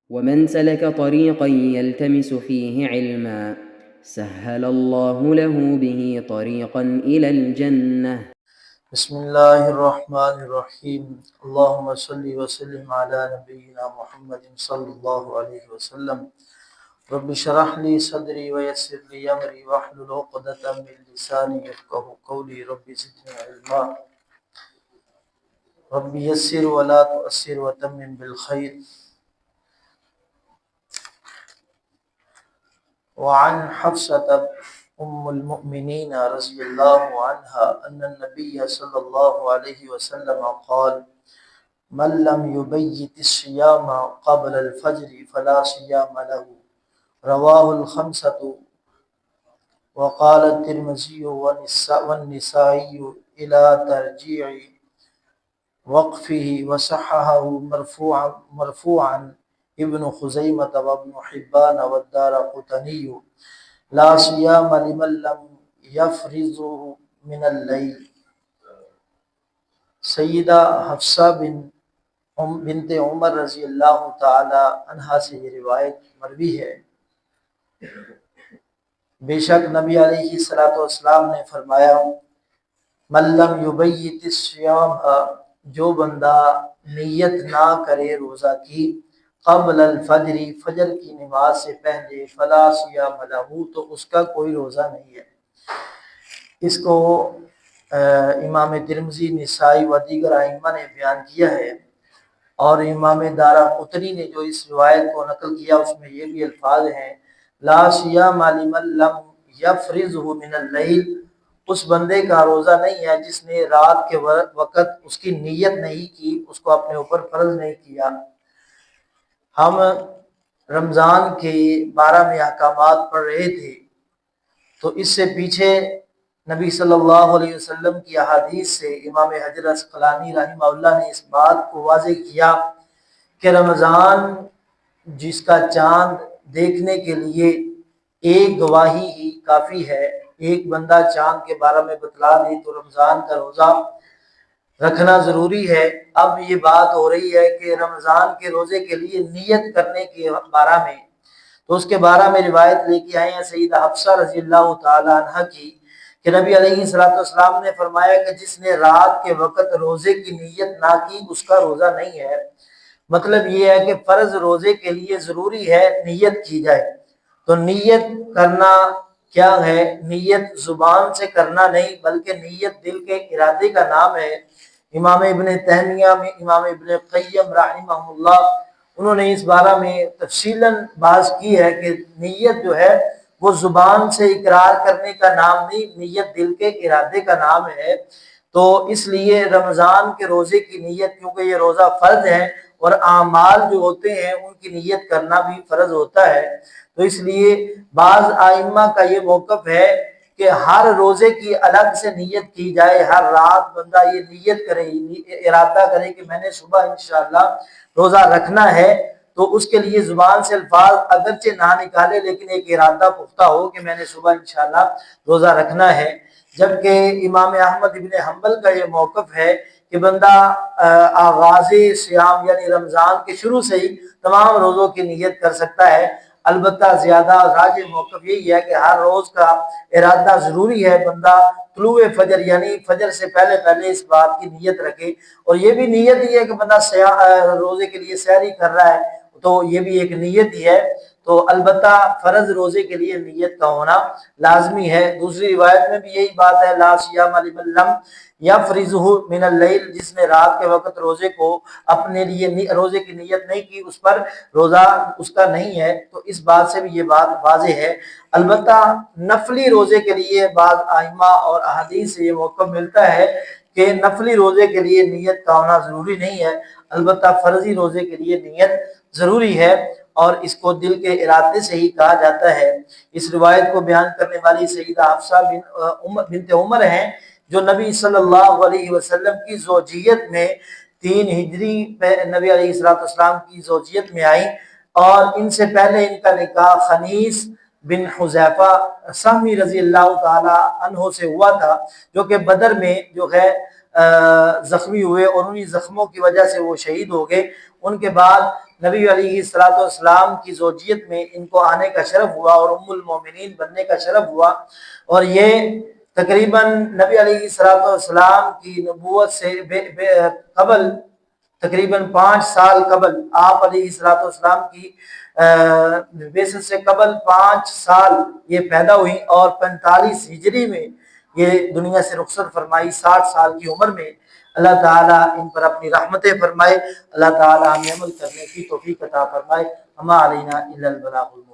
ومن سلك طريقا يلتمس فيه علما سهل الله له به طريقا إلى الجنة. بسم اللہ الرحمن الرحیم، اللہم صلی وسلم علی نبینا محمد صلی اللہ علیہ وسلم۔ رب اشرح لی صدری ویسر لی امری واحلل عقدۃ من لسانی یفقہوا قولی، رب زدنی علما، رب یسر ولا تؤثر وتمم بالخیر۔ وعن حفصة ام المؤمنین رضی اللہ عنہا ان النبی صلی اللہ علیہ وسلم قال من لم يبيت الصيام قبل الفجر فلا صيام له، رواہ الخمسة۔ وقال الترمذی والنسائی الى ترجیع وقفه وصححه مرفوعا ابن خزیمة وابن حبان والدارقطنی، لا صيام لمن لم يفرضه من اللیل۔ سیدہ حفصہ بنت عمر رضی اللہ تعالی عنہا سے یہ روایت مروی ہے، بے شک نبی علیہ الصلوۃ والسلام نے فرمایا، من لم یبیت الصیام، جو بندہ نیت نہ کرے روزہ کی، قبل الفجر، فجر کی نماز سے پہلے، فلا صیام لہ، تو اس کا کوئی روزہ نہیں ہے۔ اس کو امام ترمذی، نسائی و دیگر ائمہ نے بیان کیا ہے، اور امام دارقطنی نے جو اس روایت کو نقل کیا اس میں یہ بھی الفاظ ہیں، لا صیام لمن لم یفرضہ من اللیل، اس بندے کا روزہ نہیں ہے جس نے رات کے وقت اس کی نیت نہیں کی، اس کو اپنے اوپر فرض نہیں کیا۔ ہم رمضان کے 12 احکامات پڑھ رہے تھے، تو اس سے پیچھے نبی صلی اللہ علیہ وسلم کی احادیث سے امام حجر عسقلانی رحمہ اللہ نے اس بات کو واضح کیا کہ رمضان جس کا چاند دیکھنے کے لیے ایک گواہی ہی کافی ہے، ایک بندہ چاند کے بارے میں بتلا دے تو رمضان کا روزہ رکھنا ضروری ہے۔ اب یہ بات ہو رہی ہے کہ رمضان کے روزے کے لیے نیت کرنے کے بارے میں، تو اس کے بارے میں روایت لے کے آئے ہیں سیدہ حفصہ رضی اللہ تعالی عنہ کی، کہ نبی علیہ السلام نے فرمایا کہ جس نے رات کے وقت روزے کی نیت نہ کی اس کا روزہ نہیں ہے۔ مطلب یہ ہے کہ فرض روزے کے لیے ضروری ہے نیت کی جائے، تو نیت کرنا کیا ہے؟ نیت زبان سے کرنا نہیں بلکہ نیت دل کے ارادے کا نام ہے۔ امام ابن تیمیہ میں امام ابن قیم رحمہ اللہ، انہوں نے اس بارے میں تفصیلاً بحث کی ہے کہ نیت جو ہے وہ زبان سے اقرار کرنے کا نام نہیں، نیت دل کے ارادے کا نام ہے۔ تو اس لیے رمضان کے روزے کی نیت، کیونکہ یہ روزہ فرض ہے اور اعمال جو ہوتے ہیں ان کی نیت کرنا بھی فرض ہوتا ہے، تو اس لیے بعض ائمہ کا یہ موقف ہے کہ ہر روزے کی الگ سے نیت کی جائے، ہر رات بندہ یہ نیت کرے، ارادہ کرے کہ میں نے صبح انشاءاللہ روزہ رکھنا ہے، تو اس کے لیے زبان سے الفاظ اگرچہ نہ نکالے لیکن ایک ارادہ پختہ ہو کہ میں نے صبح انشاءاللہ روزہ رکھنا ہے۔ جبکہ امام احمد ابن حنبل کا یہ موقف ہے کہ بندہ آغاز صیام یعنی رمضان کے شروع سے ہی تمام روزوں کی نیت کر سکتا ہے۔ البتہ زیادہ راجح موقف یہی ہے کہ ہر روز کا ارادہ ضروری ہے، بندہ طلوع فجر یعنی فجر سے پہلے پہلے اس بات کی نیت رکھے، اور یہ بھی نیت ہی ہے کہ بندہ روزے کے لیے سحری کر رہا ہے تو یہ بھی ایک نیت ہی ہے۔ تو البتہ فرض روزے کے لیے نیت کا ہونا لازمی ہے۔ دوسری روایت میں بھی یہی بات ہے، لا صیام لمن لم یفرضہ من اللیل، جس نے رات کے وقت روزے کو اپنے لیے روزے کی نیت نہیں کی اس پر روزہ اس کا نہیں ہے۔ تو اس بات سے بھی یہ بات واضح ہے۔ البتہ نفلی روزے کے لیے بعض ائمہ اور احادیث سے یہ موقع ملتا ہے کہ نفلی روزے کے لیے نیت کا ہونا ضروری نہیں ہے، البتہ فرضی روزے کے لیے نیت ضروری ہے، اور اس کو دل کے ارادے سے ہی کہا جاتا ہے۔ اس روایت کو بیان کرنے والی سیدہ حفصہ بنت عمر ہیں، جو نبی صلی اللہ علیہ وسلم کی زوجیت میں 3 ہجری پہ نبی علیہ السلام کی زوجیت میں آئیں، اور ان سے پہلے ان کا نکاح خنیس بن حذیفہ سہمی رضی اللہ تعالی عنہ سے ہوا تھا، جو کہ بدر میں جو ہے زخمی ہوئے اور انہی زخموں کی وجہ سے وہ شہید ہو گئے۔ ان کے بعد نبی علیہ الصلوۃ والسلام کی زوجیت میں ان کو آنے کا شرف ہوا اور ام المومنین بننے کا شرف ہوا، اور یہ تقریباً نبی علیہ الصلوۃ والسلام کی نبوت سے قبل تقریباً 5 سال قبل، آپ علیہ الصلوۃ والسلام کی بعثت سے قبل 5 سال یہ پیدا ہوئی، اور 45 ہجری میں یہ دنیا سے رخصت فرمائی، 60 سال کی عمر میں۔ اللہ تعالیٰ ان پر اپنی رحمتیں فرمائے، اللہ تعالیٰ ہمیں عمل کرنے کی توفیق عطا فرمائے۔ اما علینا الا البلاغ المبین۔